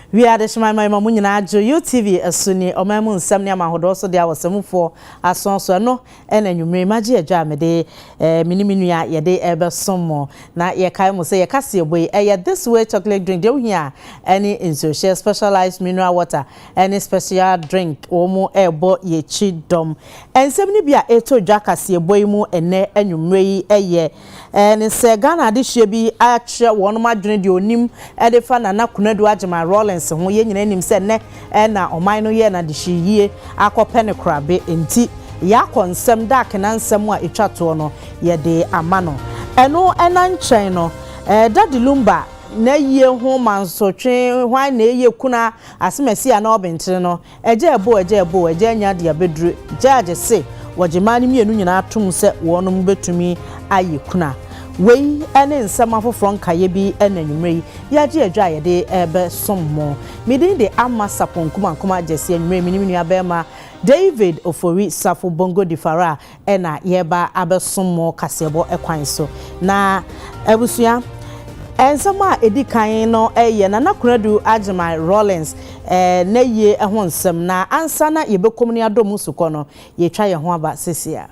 We are the Shmai Mamunya Jo UTV Asuni Omamun Samnia Mahodoso dia wasemufo asonso no ena nwumre magie adwamede miniminia ye de ebe somo na ye kai mo say ye kase boy this way chocolate drink de here any in share specialized mineral water any special drink omo ebo ye chidom ensem ni bia eto dwa kase boy mu ene anwumre yi ni se Ghana de hye bi atwe wonu madwene de onim de fa na kunadu agema Rawlings ho ye nyina nim se ne na oman no ye na de hye akopɛ ne krabe enti ya konsem da ke na nsem a etwato no ye de amano eno enanchen no Daddy Lumba na ye ho mansotwe hwan na ye kuna asemasi a na obentere no eje anya de abedru judge se wajemani mienu nyina atum se wonom betumi aye kuna wei ene nsem afoforo nkaye bi enanwumre ya je adwa ye de ebe sommo midin de ama saponkuma jese anwumre miniminu abema David Ofori Safo Bongo Difara ena yeba abesommo kasebo ekwan so na ebusua ensama edikan no na kunadu agema Rawlings na ye ho nsem na ansa na yebekomni adom suko no ye twa ye ho aba sesia.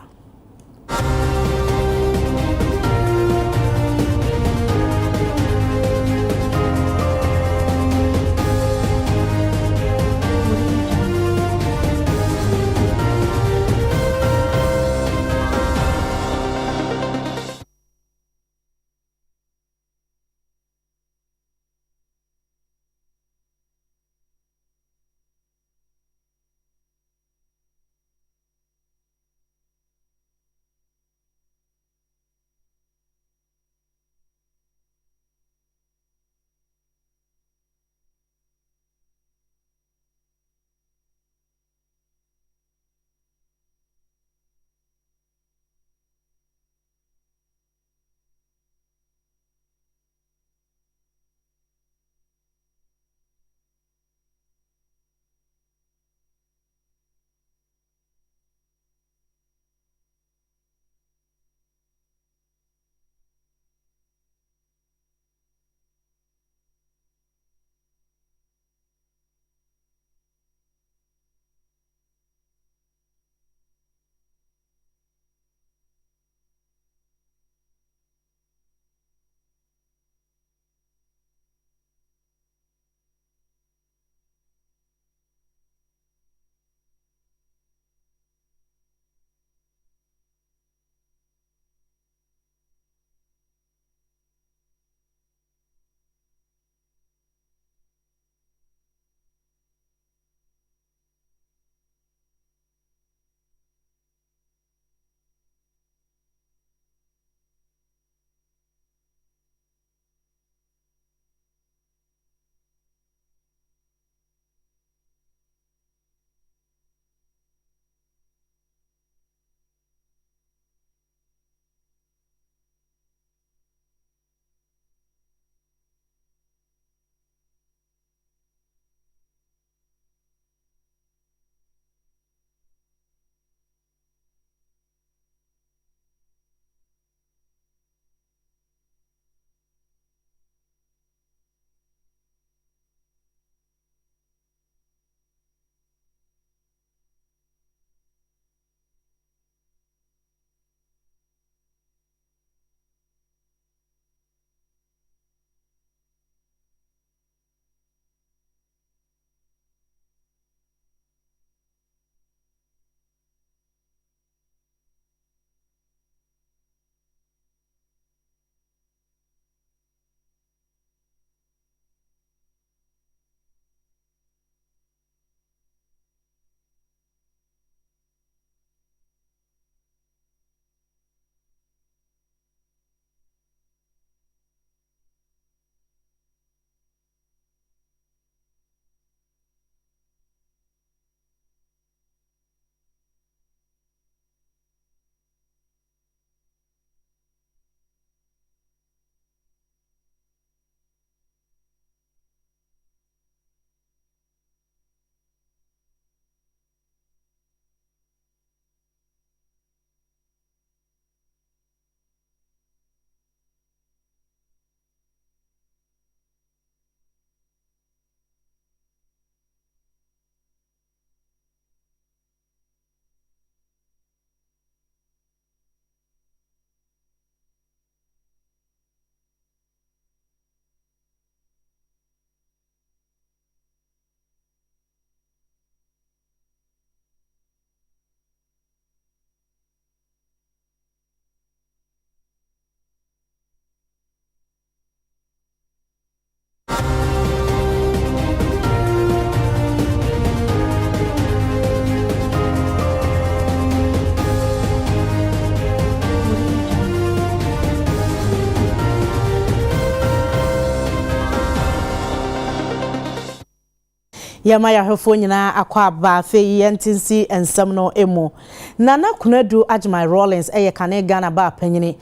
Yamaya hofo nyina akwa aba fe yentinsi ensam no emu. Nana kunadu ajmai Rawlings eye kane Ghana ba panyini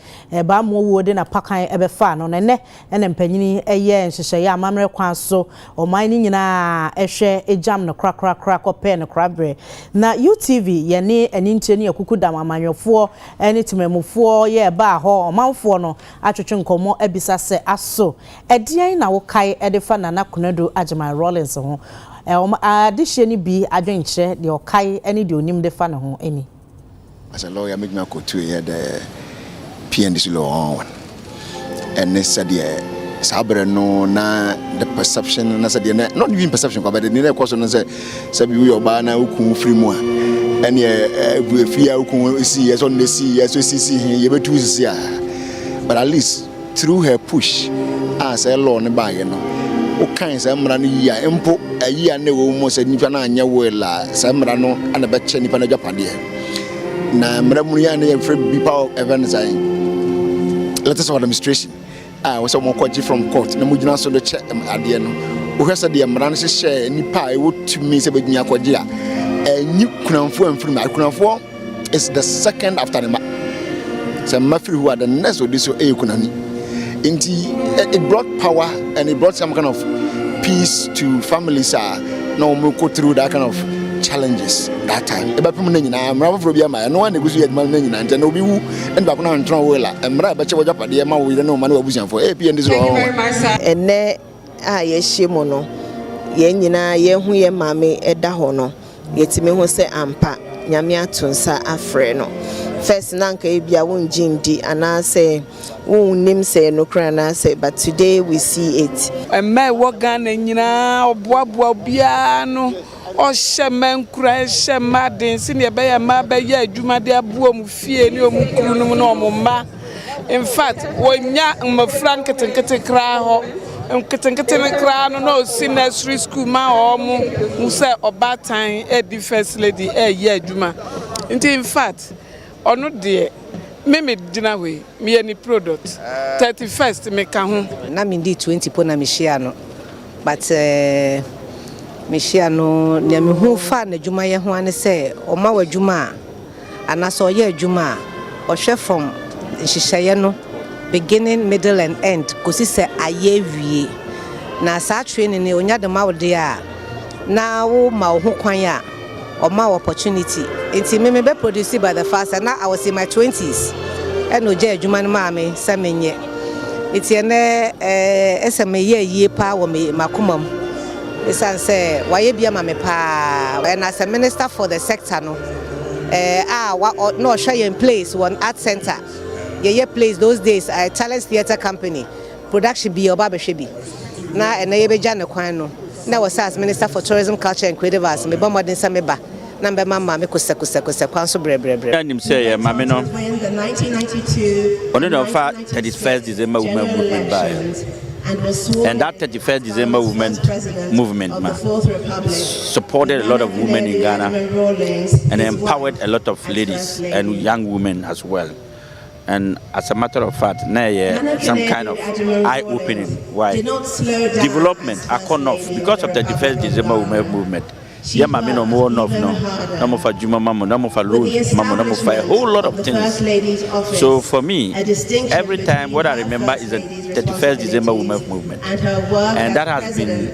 ba mo wode na pakan ebefa no ne ene mpanyini eye nhyehyeye amamre kwan so oman ni nyina ehwe ejam no krakrakra kope no krabre na UTV ye ne anintie ne yakukudam amanyofo ene timemufo ye ba ho omanfo no atwetwe nkomo abisa se aso edian na wo kai edefa nana kunadu ajmai Rawlings ho adihye ni bi adwenkyere de okai ene de onim de fa ne ho eni. As a lawyer, make me go to the PNDC law on. And they said, Sabre no na the perception, and I said, not even perception, but the near question said, Sabi, we are bana who free more. And we fear who see as on the sea, as we see here, you better see. But at least through her push, as a law and by you know, all kinds of money, impo, a year and almost a Nipana and Yawela, Samrano, and a betcha Nipana Japan. Na mramuya na free people events letters of administration was someone quite from court na mujina so the check ade no wo hwesa de mran se share nipa e wotu mi se bedua kwaje a enyi kunanfo amfiri ma kunanfo is the second after the so mafiri who are the next of this e kunani it brought power and it brought some kind of peace to families no mo go through that kind of challenges that time. Ebapem na nyina mra foforo bia ma no one negosu yedma na nyina nte na obi wu en ba ko na ntron wela mra ba che wajapade ma wo yire no ma na wabusianfo PNDC ro ene a ye hyemu no ye nyina ye hu ye mame eda ho no yetime ho se ampa nyame atonsa afre no first nanka e bia won jindi ana say won nim say no kra na say but today we see it emme wo Ghana nyina oboaboa bia no o shemen kura shemadin sine be ya ma be ya adwuma de abuo mu fie ni omukuru no no omma in fact wonya mafra nketenkete kra ho nketenkete ne kra no si nursery school ma o mu say obatan e di first lady ya adwuma in fact ono de me dina we me any product 31st me ka ho na me di 20 po na me share no but Michiano, Nemu fan the Juma Yahuan say, or Mawa Juma, and I saw ye Juma, or chef from Shishayano, beginning, middle, and end, because he said, I ye. Now, such training in the Mawa dea. Now, Mao Hukwaya, or Mao opportunity. It's me be produced by the first, and now I was in my 20s. And no Jay Juman Mammy, Samin. It's an SMA ye pa or me, Macumum. Esan say why bia ma me pa and as a minister for the sector no no share in place one art center ye place those days talent theater company production be oba be hwe bi na and ye be ja ne kwan no na was as minister for tourism culture and creative arts me bomodin say me ba na be mama me kusa kwan so bre anim say ma me no ono no fa 31st December women movement by and that 31st December movement supported a lot of women in Ghana and empowered a lot of ladies and young women as well. And as a matter of fact, now some kind of eye-opening. Why? Development, I can't off because of the 31st December women movement. Yeah, mama, no more no for Juma Mamo, no more for Rose, Mamo, no more for a whole lot of things. So for me, every time what I remember is the 31st December women's movement, and that has been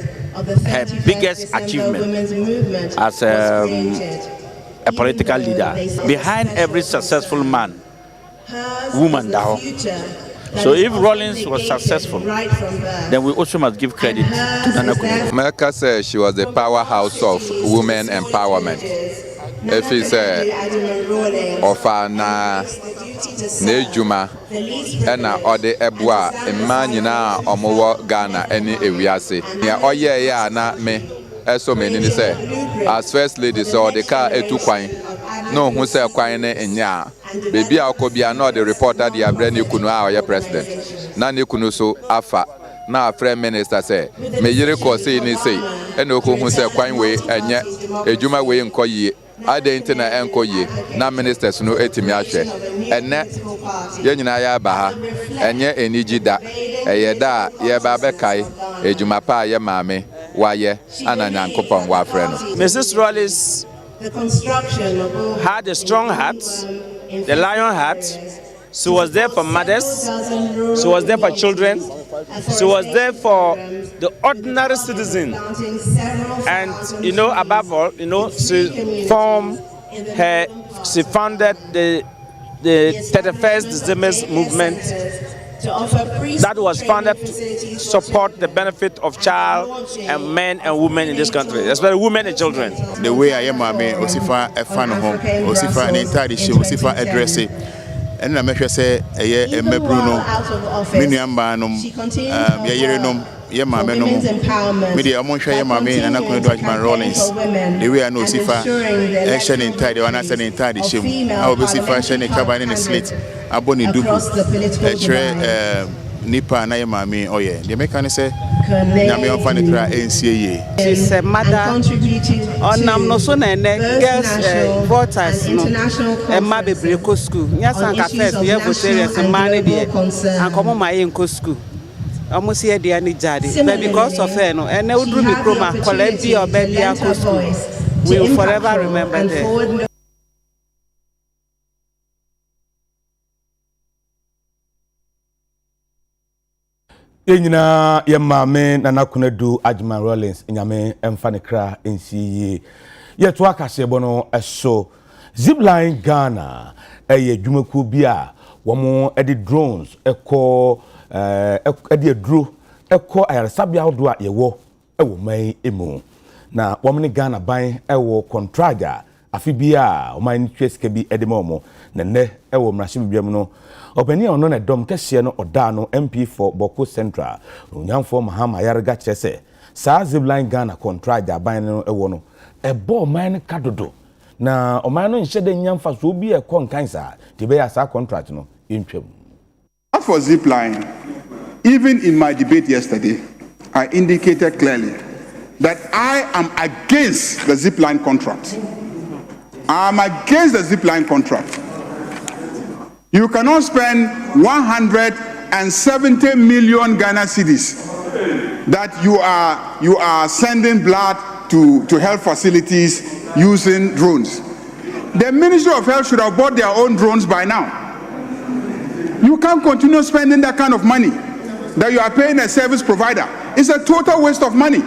her biggest achievement as a political leader. Behind every successful man, woman now. So if Rawlings was successful, then we also must give credit to Nana Kunadu. America says she was the powerhouse of women empowerment. If it's of na Nejuma and Ode Ebwa, a man in Omowo Ghana, any Ewiase. Yeah, oh yeah, na me. So many say, as first lady, so the car a 2 coin. No, who say quine in ya. Baby, I could be another reporter, the Abrani Kuno, your president. Nani Kunuso, Afa. Now, Prime Minister say, may you record say, and no who say quine way, and yet a Juma way in Koye. I didn't know Enkoye, now ministers no etimiashe. And net Yanaya Baha, and yet a Nijida, a Yeda, Yababekai, a Jumapa, Yamame. waye ana nyankopon wa frɛ no. Mrs. Rawlings had a strong heart, the lion heart. She was there for mothers, she was there for children, she was there for the ordinary citizen. And above all, she founded the 31st December movement that was founded to support the benefit of child and men and women in this country, especially women and children. The way I am, Osifa a fan of home, Osifa an entire issue, Osifa address it. And I make sure say a Mebruno, Miniambanum, Yayerenum, Yamamenum, Media Amonsha Yamame, and I couldn't do Rawlings. The way I know Sifa, action in tide, or answer in tide issue. I will be Sifa, Shani Caban in the slit, Aboni Dupu, a tray, Nipa, and I am me, oh yeah. The mechanic say, Nami on Fanitra, NCA. She's a mother on Namnoson and girls, voters, and Mabe Breco School. Yes, and Cafe, we have serious and money there, and come on my inco school. Almost here, the any jadi, but because of her, and no dreamy chroma, Colletti or baby uncle school, we will forever remember them. Enyina ye maame na nakuna du Adjuman Rawlings nyame emfanekra NCA ye to akase bono eso Zipline Ghana eye dwumaku bia womo edi drones eko edi aduro eko ayaresabia hodo a yewo ewo man emu na womne Ghana ban ewo contraga afi bia o man tweske bi edimomo na ne ewo mrahye bibiam no Openi ono na dom kese no oda no MP for Boko Central Onyamfo Mahama Yarga chese sa Zipline Ghana contract aban no ewo no ebo man kadodo na oman no nhye de nyamfa so bi e kon kansa de be ya sa contract no intwem. As for Zipline, even in my debate yesterday I indicated clearly that I am against the Zipline contract. I am against the Zipline contract. You cannot spend 170 million Ghana cedis that you are sending blood to health facilities using drones. The Ministry of Health should have bought their own drones by now. You can't continue spending that kind of money that you are paying a service provider. It's a total waste of money.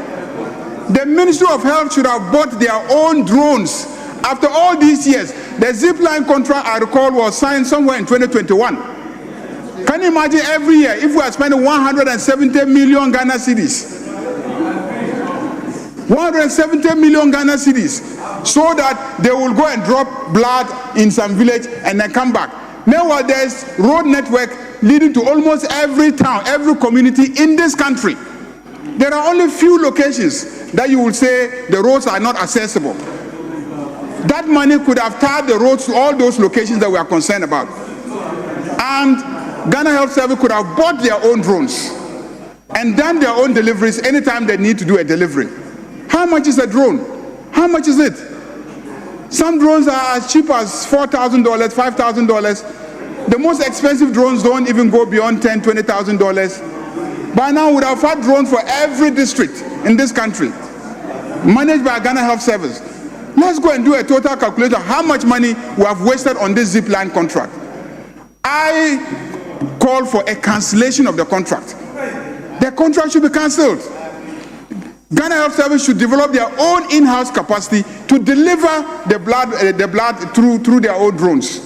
The Ministry of Health should have bought their own drones. After all these years, the Zipline contract, I recall, was signed somewhere in 2021. Can you imagine every year if we are spending 170 million Ghana cedis? 170 million Ghana cedis, so that they will go and drop blood in some village and then come back. Meanwhile, there's road network leading to almost every town, every community in this country. There are only few locations that you will say the roads are not accessible. That money could have tarred the roads to all those locations that we are concerned about. And Ghana Health Service could have bought their own drones and done their own deliveries anytime they need to do a delivery. How much is a drone? How much is it? Some drones are as cheap as $4,000, $5,000. The most expensive drones don't even go beyond $10,000, $20,000. By now, we would have had drones for every district in this country, managed by Ghana Health Service. Let's go and do a total calculation of how much money we have wasted on this Zipline contract. I call for a cancellation of the contract. The contract should be cancelled. Ghana Health Service should develop their own in-house capacity to deliver the blood through their own drones.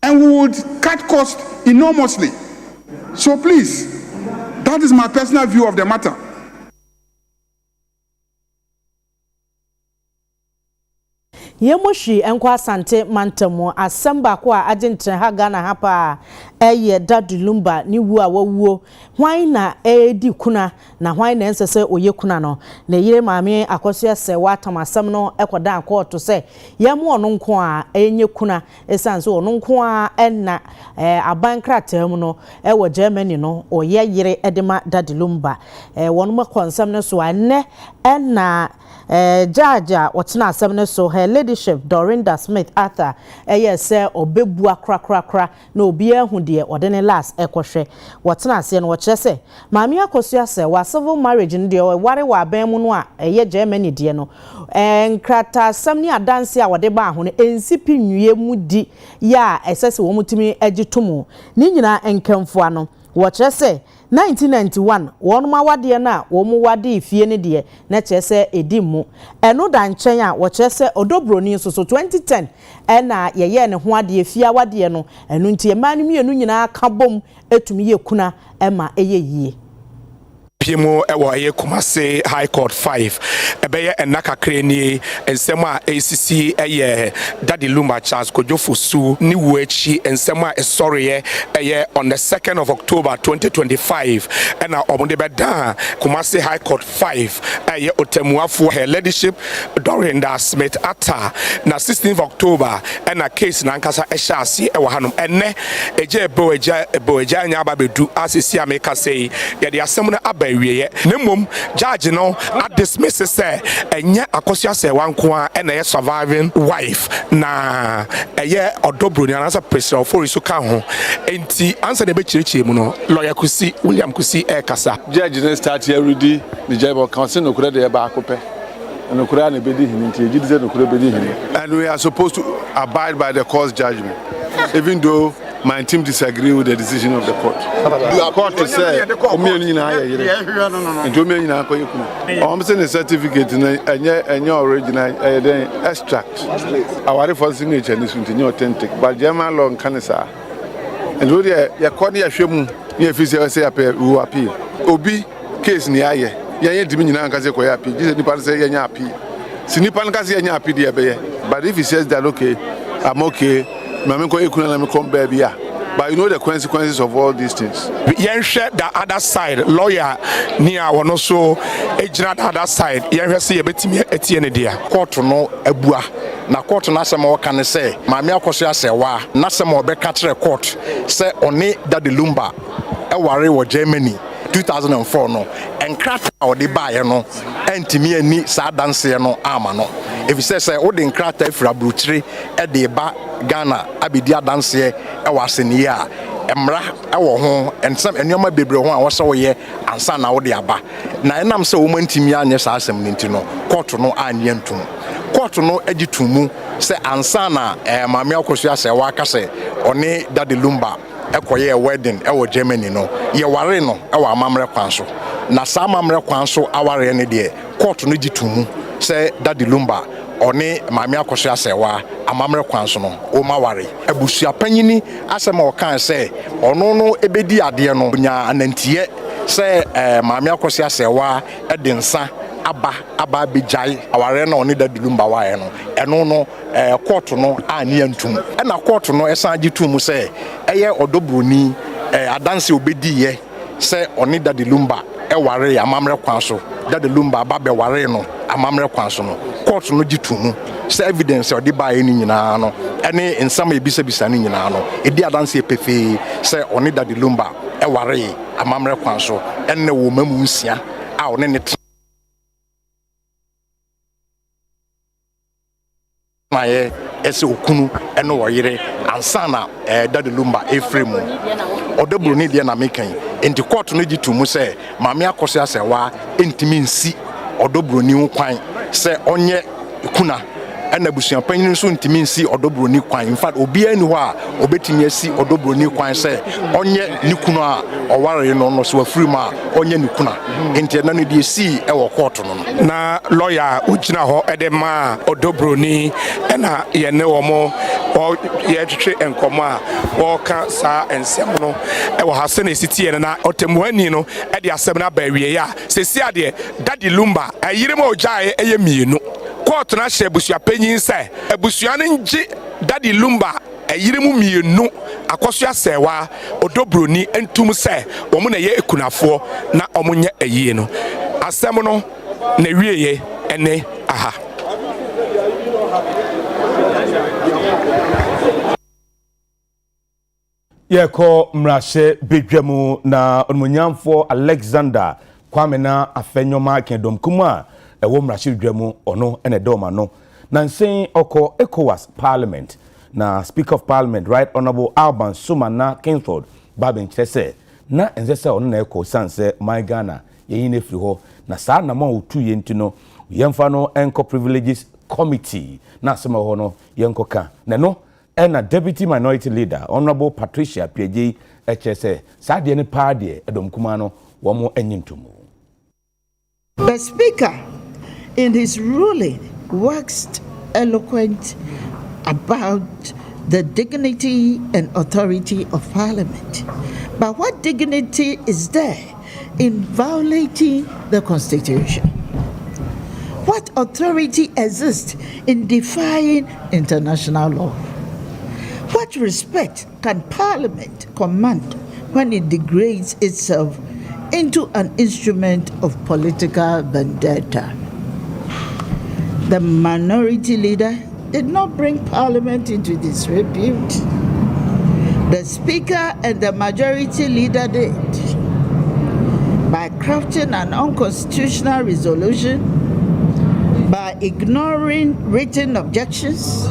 And we would cut costs enormously. So please, that is my personal view of the matter. Yemoshi enkwa asante mantamo asamba kwa ajentre ha Ghana hapa eye dadulumba ni wu a wawuo hwan na edi kuna na hwan na ensese oye kuna no na yire maame akoso ese watam asam no ekoda akoto se yemu ono nko a enye kuna esanse ono nko a enna abankrata mu no ewo Germany no oye yire edema dadulumba wono makonsam no so anne enna judge whatna asem so her ladyship Dorinda Smith Arthur say obebua kra na obi ehu de odene last ekohwe whatna ase no woche say maami akoso ase wa civil marriage no de ware wa ban mu no a Germany de no nkrata asem ni adanse a wode ba ho no ensipi nwie mu di ya esese wo mutumi agitomo ni nyina enkemfo ano woche say 1991 won ma wade na wo mu wade fie ne de na chese edimu eno da nchen a wo chese odobroni so 2010 na ye ne ho ade fie wade no eno ntie ma ne mienu nyina ka bom etumi ye kuna ema eye yie Piemo ewa ye Kumase High Court 5 ebeye enaka kreni ensema ACC eye Daddy Lumba Charles Kojofusu ni wechi ensema sorry eye on the 2nd of October 2025 ena omunde beda Kumase High Court 5 eye otemuafu her ladyship Dorinda Smith Arthur na 16th of October ena case na nkasa ehasi ewa hanum enne eje boeja anya ababedu asisi ameka say ye de asem na wiye nemom judge no dismiss say enye akosia say wanko a na surviving wife na eye odobroni anasa president for iso ka ho enti answer de be chirichie mu no lawyer Kusi William Kusi kasa judge no start here ready the judge council no kura de ba akopɛ no kura na bedi hin enti ejidi say no kura bedi hin and we are supposed to abide by the court's judgment even though my team disagree with the decision of the court. The court to say, I'm saying a certificate and your original extract. Our for signature is authentic, but German law can say. And really, your court is shame. You officially say who appeal. Obi case ni aye. Yanye dimina nkaze kwa appeal. This nipa say yanye appeal. Si nipa nkaze yanye appeal dia be. But if he says that okay, I'm okay. But you know the consequences of all these things. Yen share the other side, lawyer near one also ejina the other side. Yen say ebetimi etiene dia. Court no ebua. Na court na se mo kan say, maami akoso ase wa, na se mo be ka kire court say oni Daddy Lumba e ware wo Germany 2004 no. Enkrata odi bae no entimi ani sa danse no ama no. If you say o de nkrata ifra bruchiri e de ba Ghana abidi adanse e waseni a emra e wo ho ensam enoma bebre ho a wo se wo ye ansa na wo de aba na enam se wo mantimi anye sa asem ninti no court no anye ntum court no agitumu se ansa na maami akoso ase wa ka se oni Daddy Lumba ekoye wedding e wo Germany no ye ware no e wo amamre kwan so na sa amamre kwan so aware ne de court no gitumu se Daddy Lumba oni maami akoso asewa amamre kwanso no o maware abusua panyini asema o kan se ono no ebedi ade no nya anantie se maami akoso asewa edinsa aba bejai aware na oni Daddy Lumba wae no eno no court no ani antum na court no esan gitum se eye odobroni adanse obedi ye se oni Daddy Lumba e ware amamre kwanso Daddy Lumba ba be ware no amamre kwanso no court no gitumu se evidence o de bae ni nyina no ene ensam ebisa ni nyina no edi adanse pefe se oni Daddy Lumba e ware amamre kwanso ene wo mamu nsia a one ne maye ese okunu ene wo yire ansana Daddy Lumba efremu odebroni de na mekan enti court no gitumu se maami akoso asewa entimi nsi odobroni nkwan se onye kuna ena busuan panyin so ntimi nsi odobroni kwan in fact obi ani ho a obetimi asi odobroni kwan se onye nikunu a oware no so afiri ma onye nikuna enti na no de si e wo court no na lawyer ugina ho edema odobroni ena ye ne wo mo o ye twetwe enkomo a wo ka sa ensem no e wo ha se na sitie na otemuani no e de asem na ba wie ya se si ade Daddy Lumba ayire ma ojae eye mienu court na hye busua panyin se abusua no ngi Daddy Lumba ayire mu mienu akoso asewa odobroni entum se wo mo na ye ekunafo na omonye ayie no asem no na wieye ene aha yeko mrashe bedwamu na onmonyamfo Alexander Kwame na afenyoma kedom kuma ɛwɔ mmarahyɛdwa mu ɔno ɛna ɛdɔma no na nsen ɔkɔ ECOWAS Parliament na Speaker of Parliament Right Honourable Alban Sumana Kingsford Babin kyerɛ sɛ na ɛnsɛ sɛ ɔno na ɛkɔ san sɛ my Ghana yɛyi no afiri hɔ na saa nama otu yɛ nti no yɛmfa no ɛnkɔ privileges committee na asɛm hɔ no yɛnkɔ ka na no ɛna Deputy Minority Leader Honourable Patricia Piagyei ɛkyerɛ sɛ saa deɛ ne paa deɛ ɛdɔm kuma no wɔn ɛnyi ntomo. The Speaker in his ruling waxed eloquent about the dignity and authority of Parliament. But what dignity is there in violating the Constitution? What authority exists in defying international law? What respect can Parliament command when it degrades itself into an instrument of political vendetta? The minority leader did not bring Parliament into disrepute. The Speaker and the majority leader did, by crafting an unconstitutional resolution, by ignoring written objections,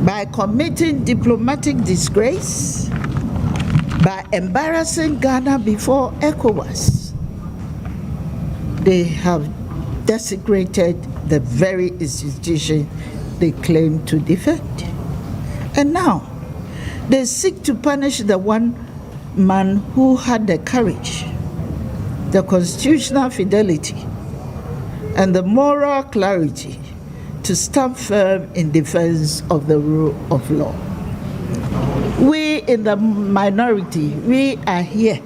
by committing diplomatic disgrace, by embarrassing Ghana before ECOWAS. They have desecrated the very institution they claim to defend. And now, they seek to punish the one man who had the courage, the constitutional fidelity, and the moral clarity to stand firm in defense of the rule of law. We in the minority, we are here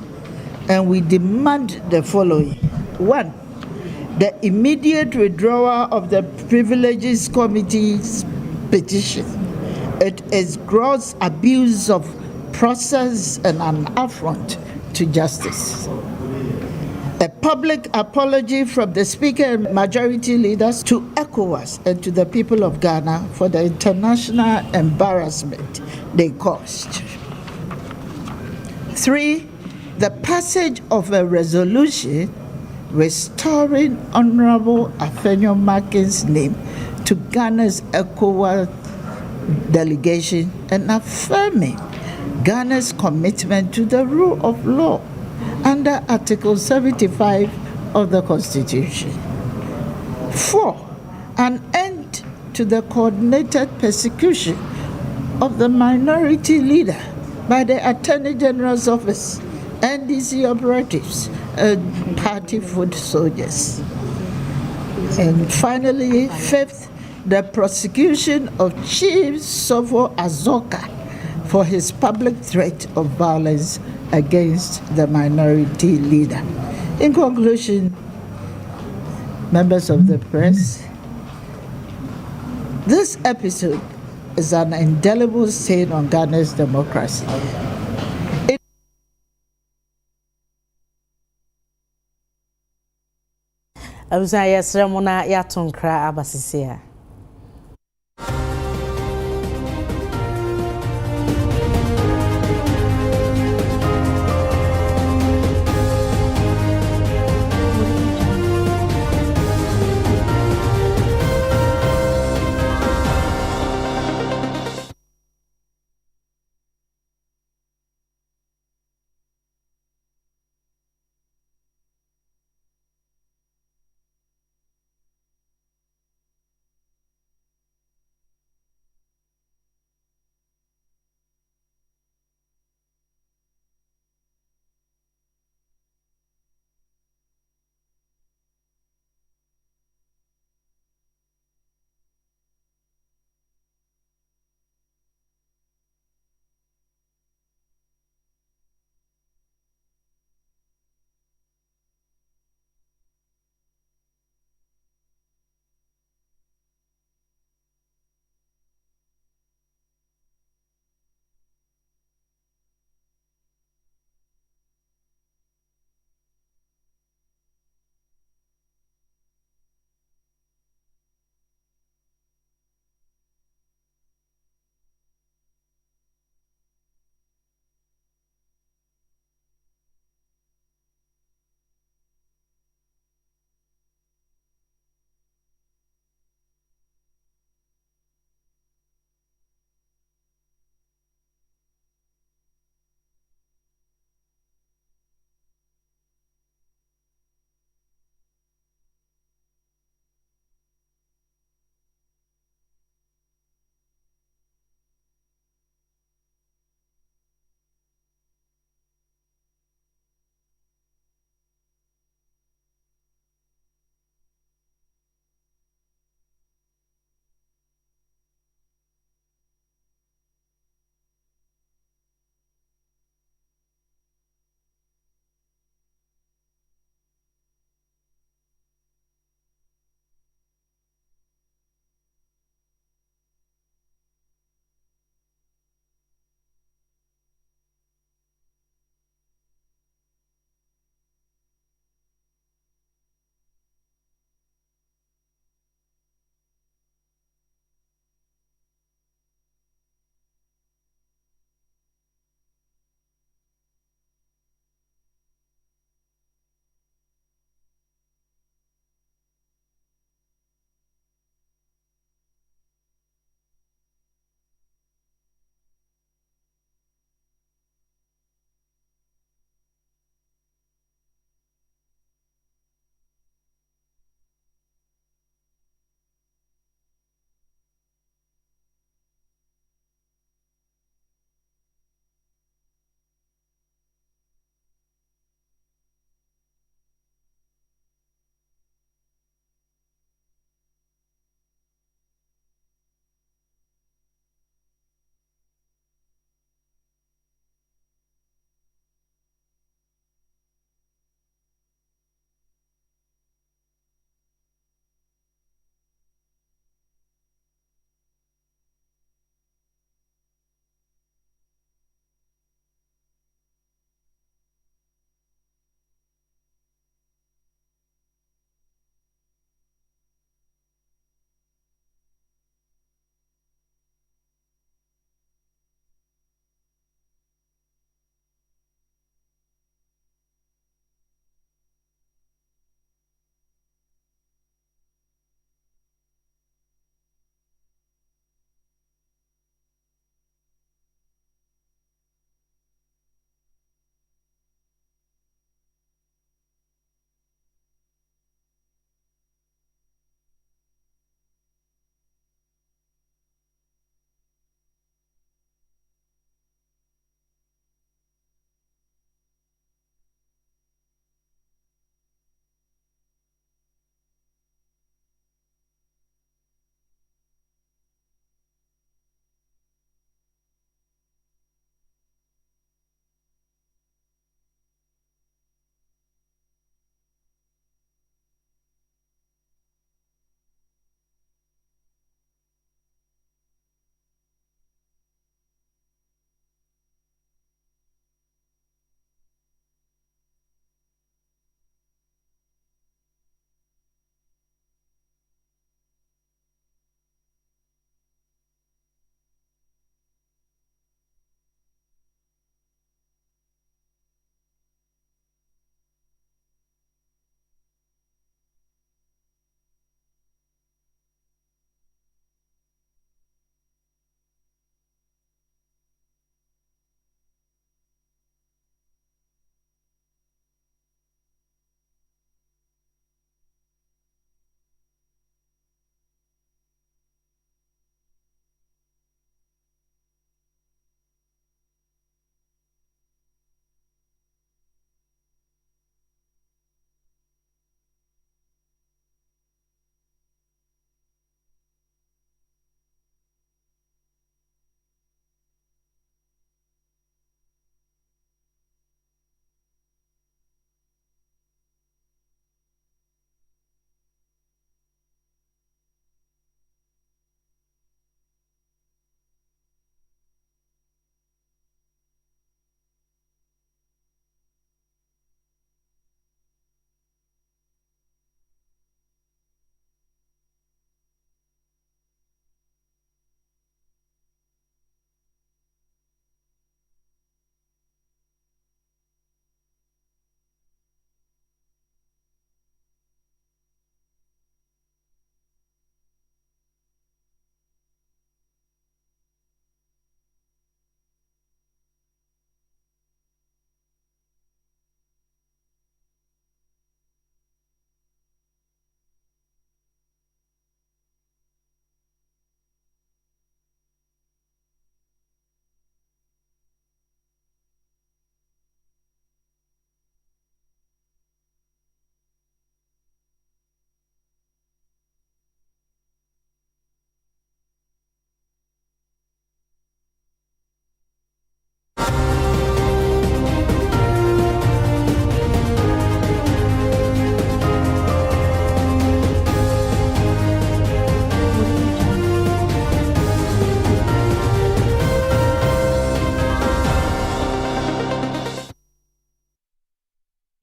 and we demand the following. One, the immediate withdrawal of the Privileges Committee's petition. It is gross abuse of process and an affront to justice. A public apology from the Speaker and majority leaders to ECOWAS and to the people of Ghana for the international embarrassment they caused. 3, the passage of a resolution restoring Honorable Afenyo Makin's name to Ghana's ECOWAS delegation and affirming Ghana's commitment to the rule of law under Article 75 of the Constitution. 4, an end to the coordinated persecution of the minority leader by the Attorney General's Office, NDC operatives, and party foot soldiers. And finally, 5th, the prosecution of Chief Sofo Azoka for his public threat of violence against the minority leader. In conclusion, members of the press, this episode is an indelible stain on Ghana's democracy. Abusa yesre mo na yatonkra abasisia.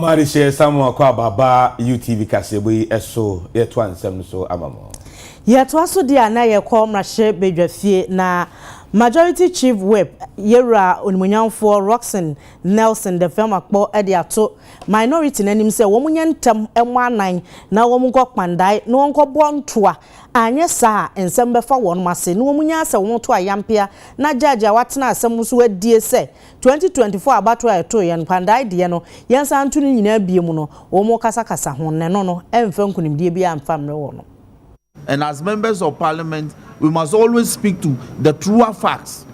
Mari share Samuel kwa baba UTV kasebo yi eso yeto ansem so amamo. Yeto aso dia na ye call mrahye bedwafie na Majority Chief Whip Yera Onimunyamfo Roxanne Nelson the firm akpo e de ato minority nanim se wo munye ntem emo anan na wo munko kpandai na wonko bontoa anye saa ensem befa won mase na wo munya se wo to ayampia na judge watena asem so adie se 2024 abato ato yen kpandai de no yensa antu ni nyina biemu no wo mo kasa kasa ho ne no emfa nkunimdie bia amfamre wo no. And as members of parliament, we must always speak to the truer facts.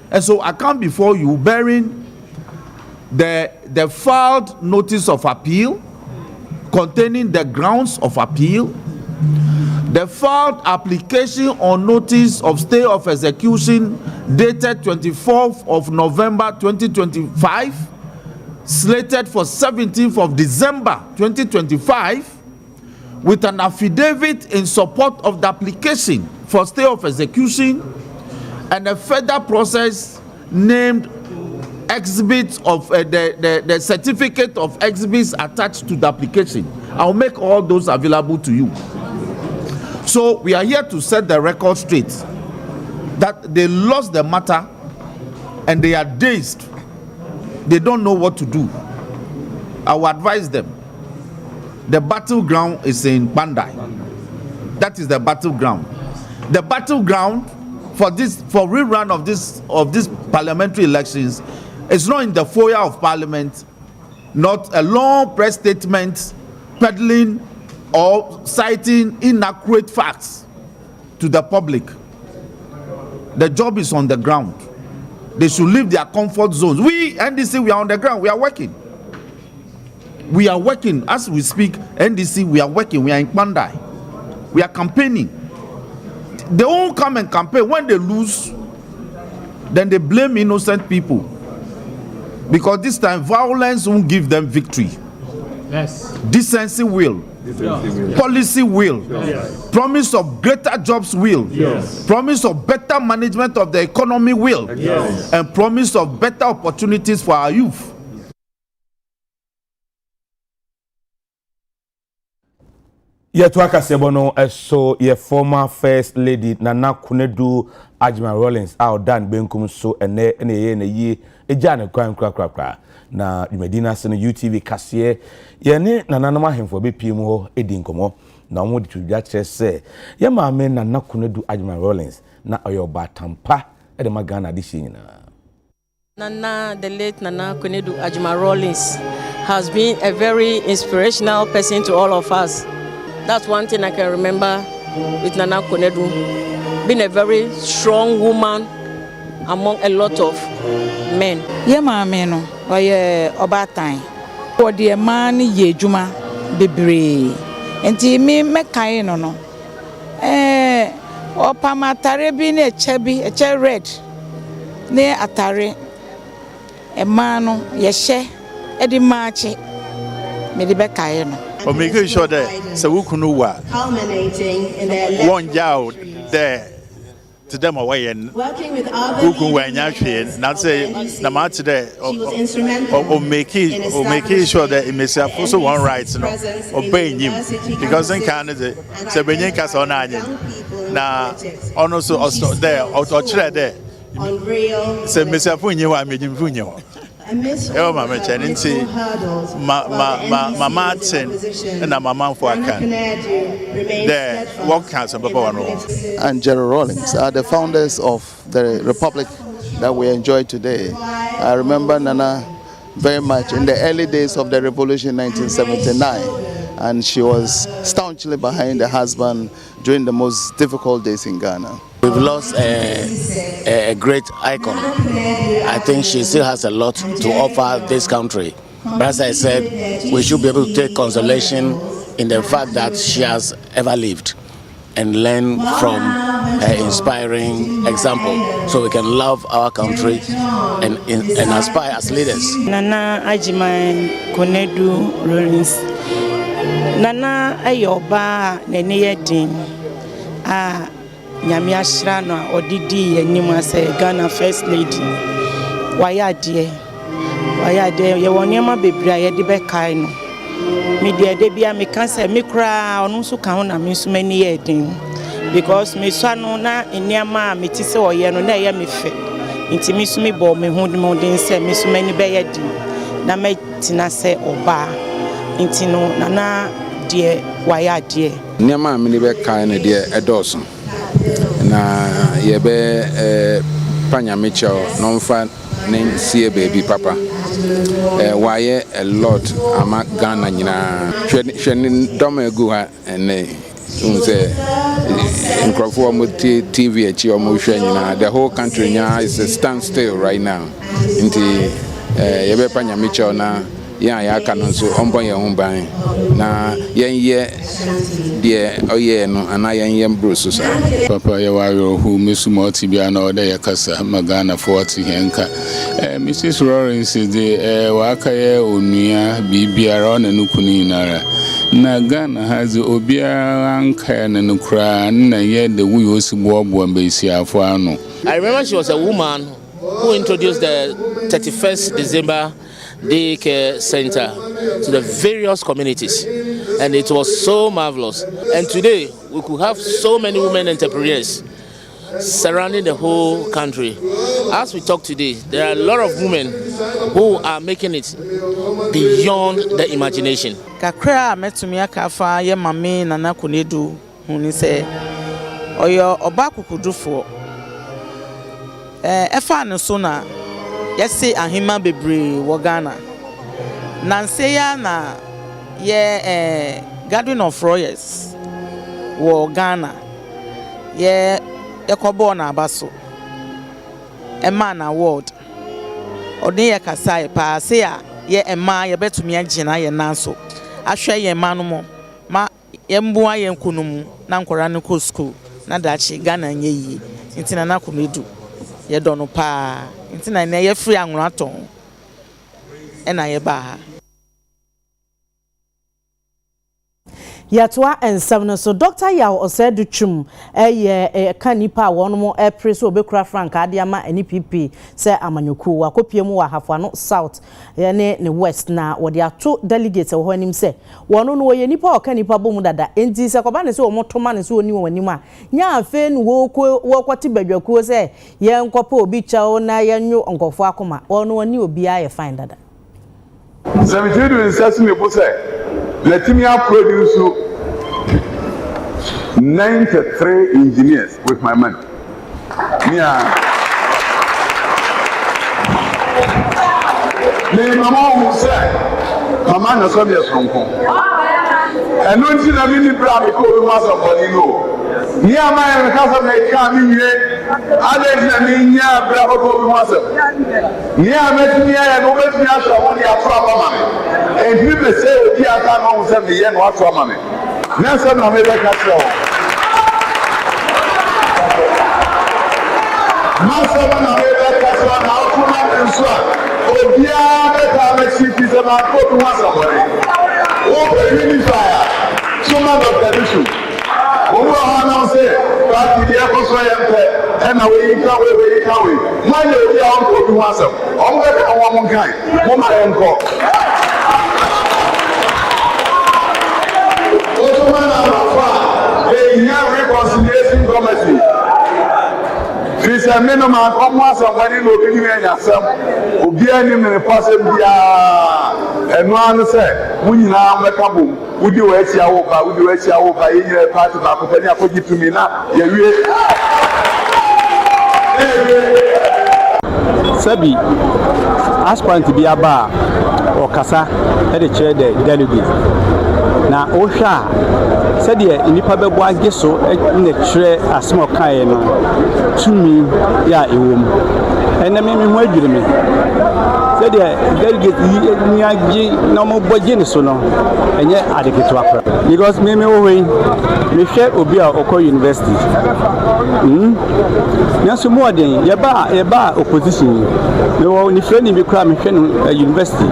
And so I come before you bearing the filed notice of appeal containing the grounds of appeal, the filed application on notice of stay of execution dated 24th of November 2025, slated for 17th of December 2025, with an affidavit in support of the application for stay of execution and a further process named exhibits of the certificate of exhibits attached to the application. I'll make all those available to you. So we are here to set the record straight that they lost the matter and they are dazed. They don't know what to do. I will advise them. The battleground is in Pandai. That is the battleground. The battleground for rerun of this parliamentary elections is not in the foyer of parliament, not a long press statement peddling or citing inaccurate facts to the public. The job is on the ground. They should leave their comfort zones. We, NDC, we are on the ground. We are working. We are working as we speak. NDC, we are working. We are in Pandai. We are campaigning. They won't come and campaign. When they lose, then they blame innocent people. Because this time, violence won't give them victory. Yes. Decency will. Policy will. Yes. Promise of greater jobs will. Yes. Promise of better management of the economy will. Yes. And promise of better opportunities for our youth. Yeto akasebo no eso ye former first lady Nana Kunedu Rawlings out dan benkum so ene ye eja ne kwan kra na Medina se no UTV kase ye ne Nana no mahemfo be piem ho edi nkomo na omo de tudwa kire se ye maame Nana Kunedu Rawlings na oyoba tampa e de magana de nyina. Nana, the late Nana Kunedu Rawlings has been a very inspirational person to all of us. That's one thing I can remember with Nana Kunedu, being a very strong woman among a lot of men. Yeah, mama, no, or yeah, about time. For the man, ye juma, bebre, and ti me kaino no. O pamatare bin a chebi, a chair red, near atare, a mano, yeshe, edi machi, medibe kaino. Or making sure that Sawukunuwa one yaw there to them away and who were in not say Namati there or making sure that it may say also one rights obeying him because in Canada, Sabinian Casson now also there or there. Say Mr. Funyo, I made him Funyo. Oh, Mamma Chancy, my Martin, and my mom for a can. There, what council, and Rawlings are the founders of the republic that we enjoy today. I remember Nana very much in the early days of the revolution in 1979, and she was staunchly behind her husband during the most difficult days in Ghana. We've lost a great icon. I think she still has a lot to offer this country. But as I said, we should be able to take consolation in the fact that she has ever lived and learn from her inspiring example so we can love our country and aspire as leaders. Nana Kunedu Rawlings. Nana ayoba nene yedin. Nyame ashira no odidi anim ase Ghana first lady waya de ye woniema bebre ye de be kai no media de bia me kan say me kra onu so kan ho na me so mani ye den because me so no na eniama me ti se oye no na ye me fe nti me so me bo me ho den say me so mani be ye din na me tina se oba nti no na de waya de eniama me ni be kan na de edoso na ye be panya mecho no mfa ne sie baby papa why a lot ama Ghana nyina hwene dom egu ha ene unse nkrofo mo TV achi o mo hwe nyina the whole country nya is a standstill right now nti yebe panya mecho na ya ka no so ombo ye ho ban na yenye de oye no ana yenye mbroso sa papa ye wa hu mesumo ti bia na ode ye kasa magana 40 henka Mrs. Rawlings de wa aka ye onua bibiara ona nukuni nara na Ghana has obia anka na nukra na ye de wu osibo obo mbesi afo ano. I remember she was a woman who introduced the 31st December daycare center to the various communities, and it was so marvelous. And today we could have so many women entrepreneurs surrounding the whole country. As we talk today, there are a lot of women who are making it beyond the imagination. Kakra metumi akafa ye mame nana konedu huni se oyo oba kukudufo efa ne so na yesi ahima bebre wo Ghana nanse ya na ye Garden of Royals wo Ghana ye ekobo na abaso man award odi ye kasai pa se ya ye ema ye betumi agina ye nanso ahwe ye manumo ma ye mbuwa ye nkunumu na nkora ne ko school na dachi Ghana nye yi ntina na komedu ye dono pa ntina na ye free anwura ton ena ye ba Yatwa ensam so Dr. Yaw Osedu Chum kanipa wono press obekura frank ade ama NPP se amanyoku akopiem wa hafano south ne west na wode ato delegates wo hanim se wono no ye nipa okanipa bomu dada enti se koba ne se wo motoma ne se oni wanim a nya afe nu wo kwati badwaku se ye nkopa obi chawo na ye nyu nkofo akoma wono ani obi aye fine dada Cemetery insist me po say let me produce 93 engineers with my money. Me mama who say, mama na so be sonko. And no tin na me bra me ko be maso body no. Ni ama e ka so me ka mi ye. Ale na me nya bra ko be maso. Ni ama ti ya no be ti aso won ya pro mama me. And you be say o ti ata no say me ye no aso mama me. Na so na me be ka tro. Maso na me be ka tro na o kuma nso. Obia beta me chief is about ko be maso body. O be ni fire. Suma of the issue. Owo ha na say party dia ko so ye mpe e na we ka we man ye dia on ko bi maso. O mo be ka won mon kai. Mo ma en ko. Reconciliation Committee. This is a minimum of once of money looking at yourself. Obiani me pass bia and one say we now make a boom. Would you wait your over? Would you wait your over? In your party back up and you to me now. Sabi aspirant to be a bar or Kasa at the chair the delegate. Na ohwa said the nipa bebo ageso na kire asmo kan no tumi ya ewom ena me ho adwire me said the delegate ni agi na mo boje ne so no enye adeketo akra because me wo we me hwe obi a okọ university nyaso mo den ye ba opposition me wo ni friend bi kra me hwe no university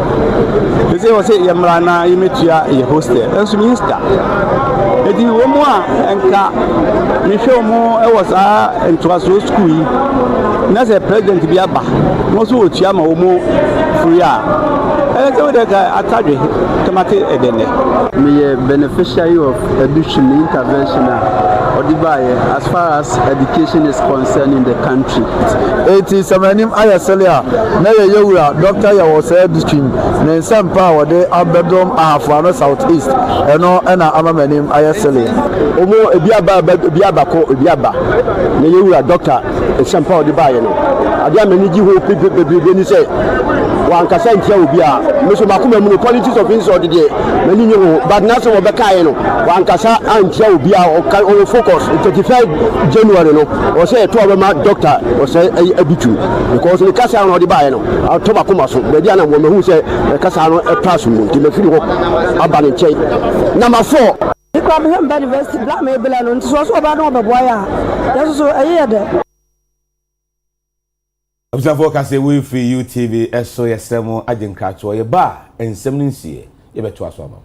they say ye mra na ye metua ye hostel enso minister edi wo mo a enka me hwe mo e was a entoaso school yi na say president bi aba mo so otua ma wo mo free a so the atadwe tomate edene me a beneficiary of education intervention as far as education is concerned in the country. It is a manim ayaselia na yewura doctor ya was education na nsem power de abedom ahafano southeast eno na amamanim ayaselia omo ebiaba na yewura doctor nsem power de baye no ade amaniji ho pepe ni say wan kasa ntia obi a meso makoma mu politics of insult de mani nyo but na so obeka no wan kasa antia obi a o focus 35 January no o say to obema doctor o say abitu because the kasa no de baye no to makoma so be dia na mo mehu say kasa no pass mu ti mafiri ho aba ne chei number 4 ikwa me hemba university bla me bela no nti so oba no obeboa ya yeso ayede Observe kase we free UTV eso yesemo agenkracho ye ba ensem nsie ye beto aso ama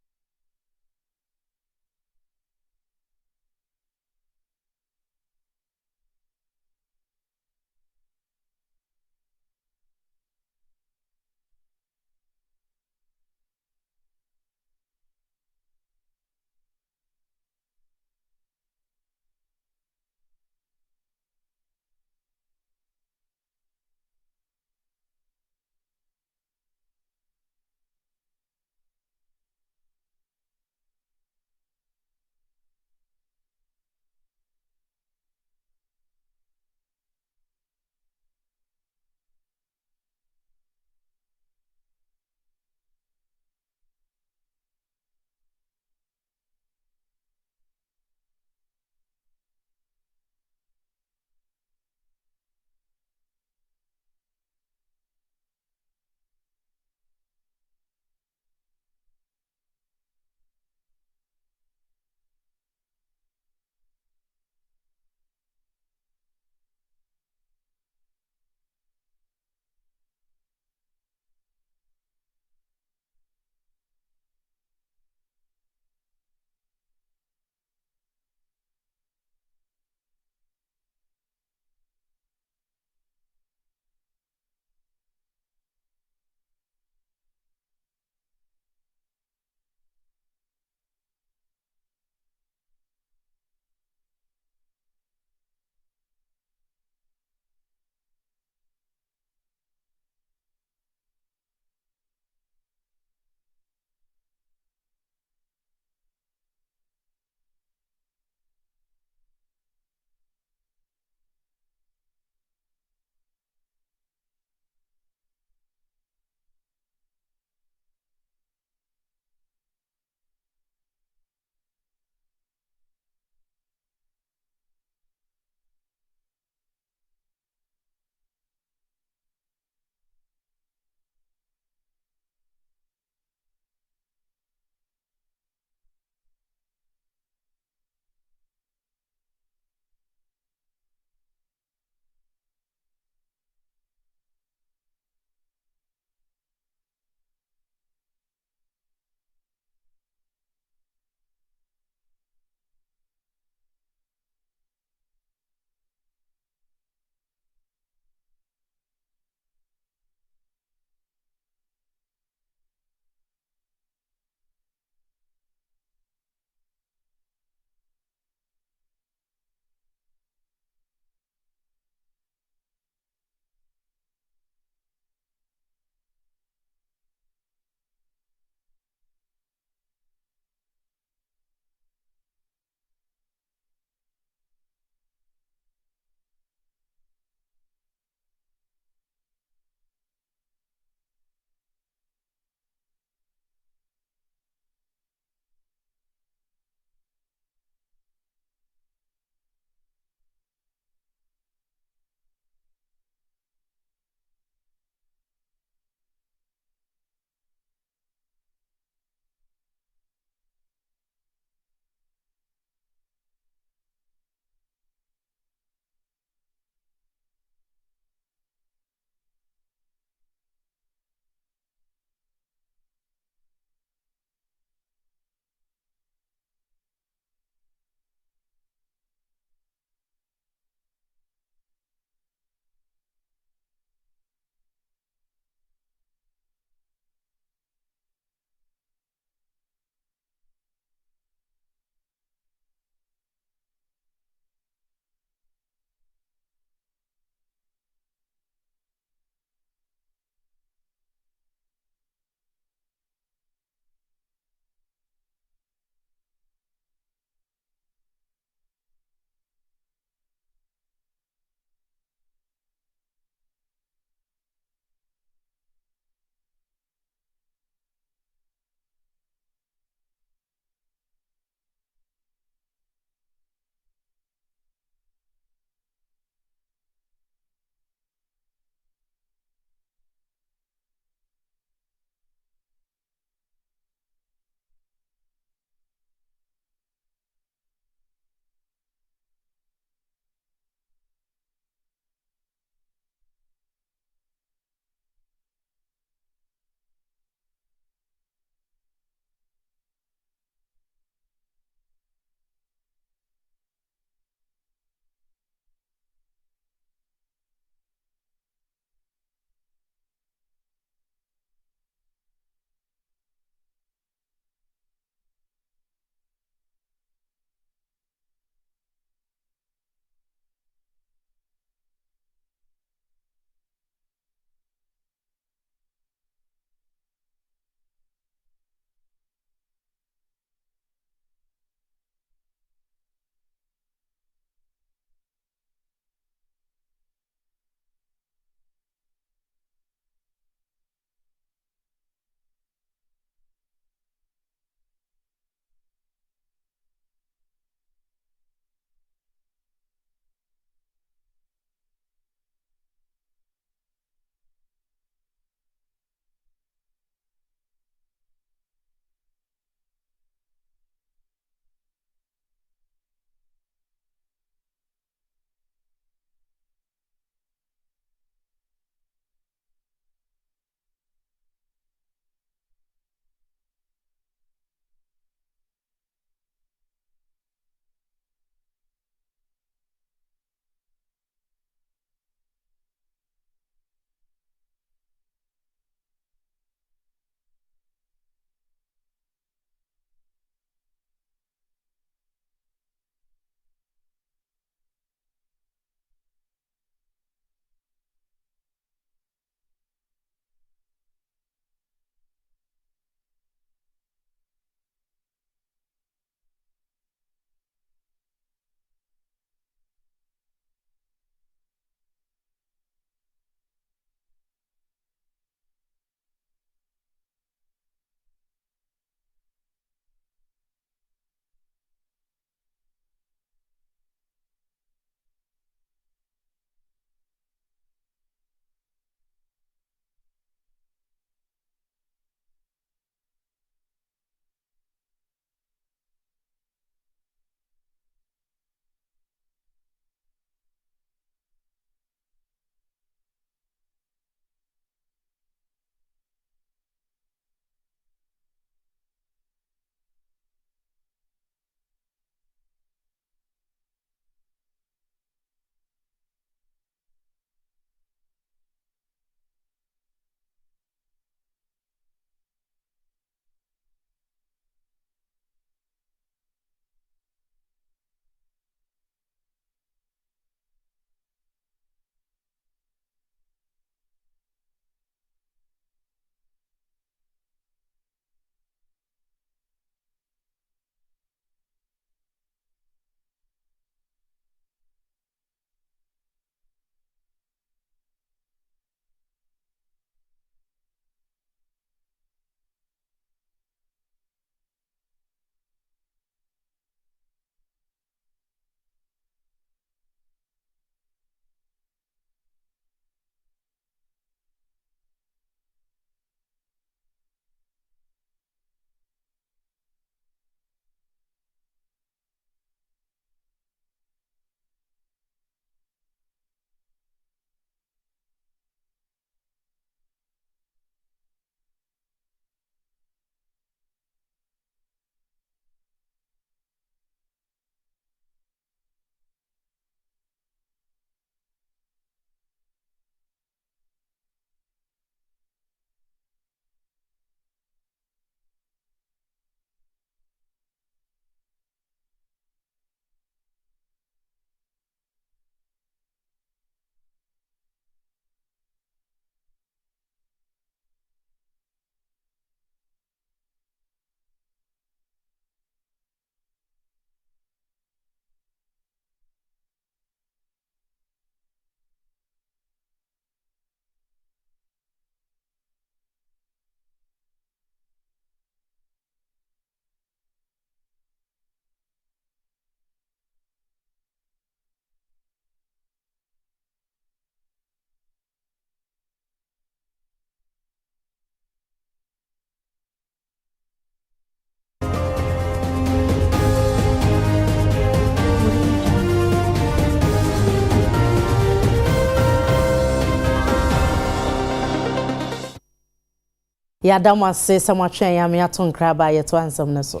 ya dama se samachwen ya me aton kraba ye to ansam ne so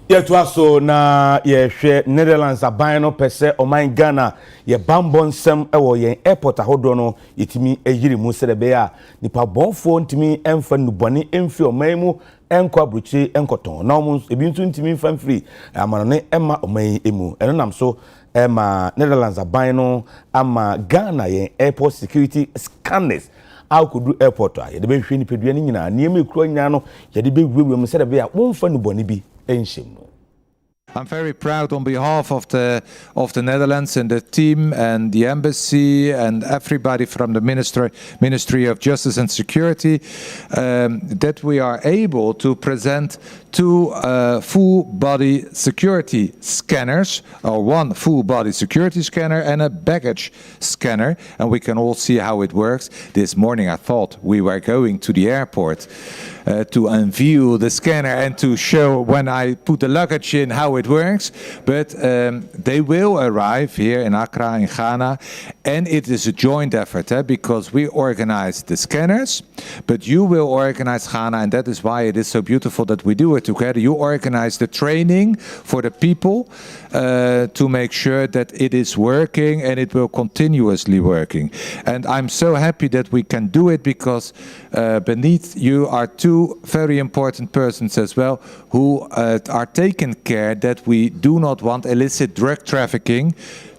yetu aso na ye hwe Netherlands aban no pese oman Ghana ye bambo nsem ewo yen airport ahodo no yetimi eyiri mu serebe ya nipa bonfo ntimi emfa nuboni emfi oman mu enko abruchi enkoton na omo ebi ntu ntimi mfa mfiri amano ne ema oman emu eno nam so ema Netherlands aban no ama Ghana yen airport security scanners Akudu airport a yede be hwe ni pedua ni nyina niam ekuro nya no yede be wewem mu serebe ya wonfa nuboni bi enhyem. I'm very proud on behalf of the Netherlands and the team and the embassy and everybody from the Ministry of Justice and Security that we are able to present two full body security scanners, or one full body security scanner and a baggage scanner, and we can all see how it works. This morning I thought we were going to the airport to unveil the scanner and to show when I put the luggage in how it works, but they will arrive here in Accra in Ghana, and it is a joint effort because we organize the scanners, but you will organize Ghana, and that is why it is so beautiful that we do it together. You organize the training for the people to make sure that it is working and it will continuously working. And I'm so happy that we can do it because beneath you are two very important persons as well who are taking care that we do not want illicit drug trafficking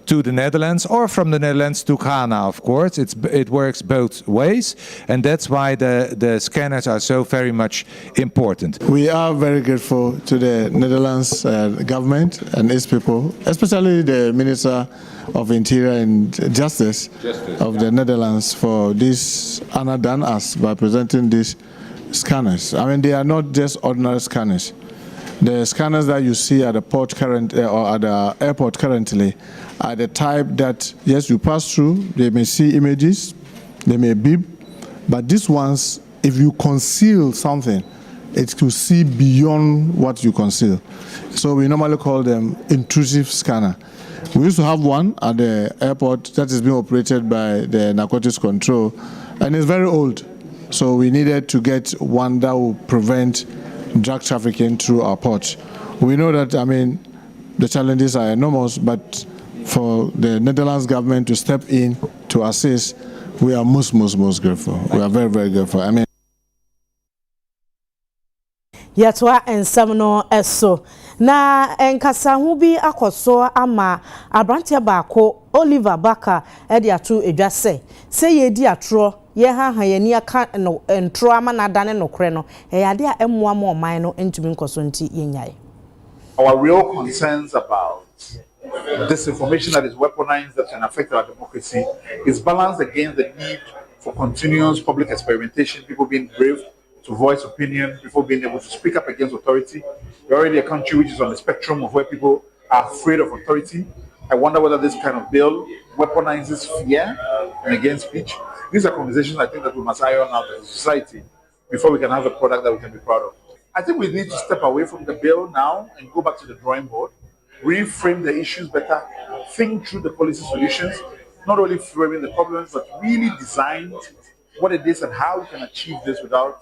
to the Netherlands or from the Netherlands to Ghana, of course. It works both ways, and that's why the scanners are so very much important. We are very grateful to the Netherlands government and its people, especially the Minister of Interior and Justice of the Netherlands for this honor done us by presenting these scanners. I mean, they are not just ordinary scanners. The scanners that you see at the port or at the airport currently are the type that, yes, you pass through, they may see images, they may beep, but these ones, if you conceal something, it will see beyond what you conceal. So we normally call them intrusive scanner. We used to have one at the airport that is being operated by the narcotics control, and it's very old. So we needed to get one that will prevent drug trafficking through our ports. We know that, I mean, the challenges are enormous, but for the Netherlands government to step in to assist, we are most grateful. We are very, very grateful. I mean, yatwa ensam no eso na enkasa hu bi akoso ama abrante baako Oliver Baka e de atu edwase se ye di atro ye ha ye ni aka no entro ama na dane no kre no e yade a emmoa ma oman no entumi nkoso nti yenyae. Our real concerns about disinformation that is weaponized that can affect our democracy is balanced against the need for continuous public experimentation, people being brave to voice opinion, people being able to speak up against authority. We're already a country which is on the spectrum of where people are afraid of authority. I wonder whether this kind of bill weaponizes fear and against speech. These are conversations I think that we must iron out as a society before we can have a product that we can be proud of. I think we need to step away from the bill now and go back to the drawing board, reframe the issues better, think through the policy solutions, not only framing the problems, but really design what it is and how we can achieve this without,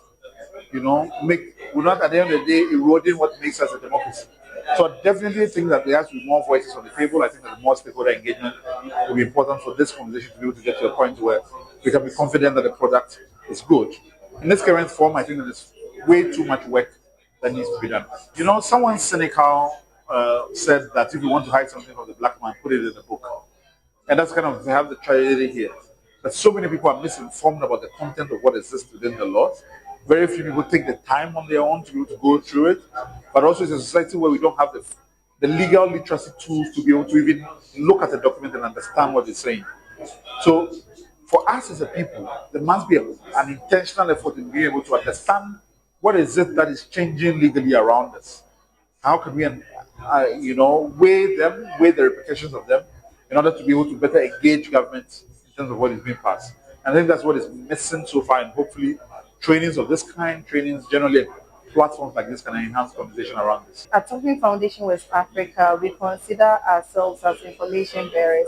without at the end of the day eroding what makes us a democracy. So I definitely think that there has to be more voices on the table. I think that more stakeholder engagement will be important for this conversation to be able to get to a point where we can be confident that the product is good. In this current form, I think that there's way too much work that needs to be done. Someone cynical said that if you want to hide something from the black man, put it in the book. And that's kind of, we have the tragedy here. That so many people are misinformed about the content of what exists within the laws. Very few people take the time on their own to be able to go through it. But also it's a society where we don't have the legal literacy tools to be able to even look at the document and understand what it's saying. So for us as a people, there must be an intentional effort in being able to understand what is it that is changing legally around us. How can we, weigh the repercussions of them in order to be able to better engage government in terms of what is being passed. And I think that's what is missing so far, and hopefully trainings of this kind, trainings generally, platforms like this can enhance conversation around this. At Talking Foundation West Africa, we consider ourselves as information bearers.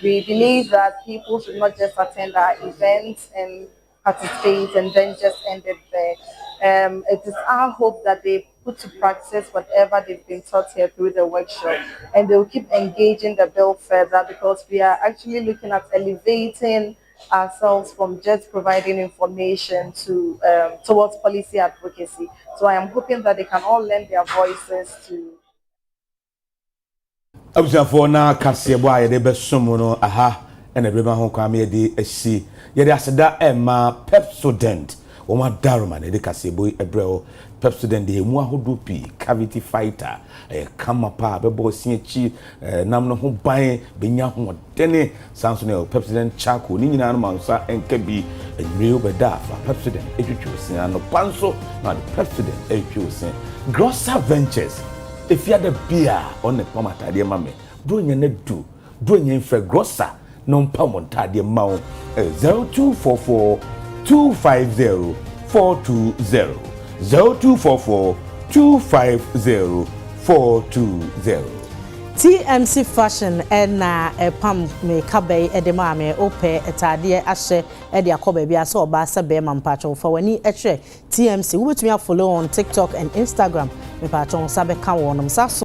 We believe that people should not just attend our events and participate and then just end it there. It is our hope that they put to practice whatever they've been taught here through the workshop, and they will keep engaging the bill further, because we are actually looking at elevating ourselves from just providing information to towards policy advocacy. So I am hoping that they can all lend their voices to. Abusafo na kasebo a yede besom no aha ena brema ho kwa me yede asi yede aseda ema Pepsodent wo ma daruma na yede kasebo ebreo Pepsodent de emu ahodo pi cavity fighter kama pa bebo siachi nam no ho ban benya ho dene sanso ne Pepsodent chako ni nyina no mansa enka bi enwere obeda fa Pepsodent etwetwe ano panso na Pepsodent etwetwe Grosser Ventures. If you had a beer on the pomata, dear mammy, bring a do, bring in for grosser, non pomata, dear mount 0244 250 420 0244 250 420. TMC Fashion na pam me kabe edema me ope etade ahye e de akoba bia so oba se be mampacho for wani ehwe TMC wo betumi follow on TikTok and Instagram me pacho sabe kan wonom sa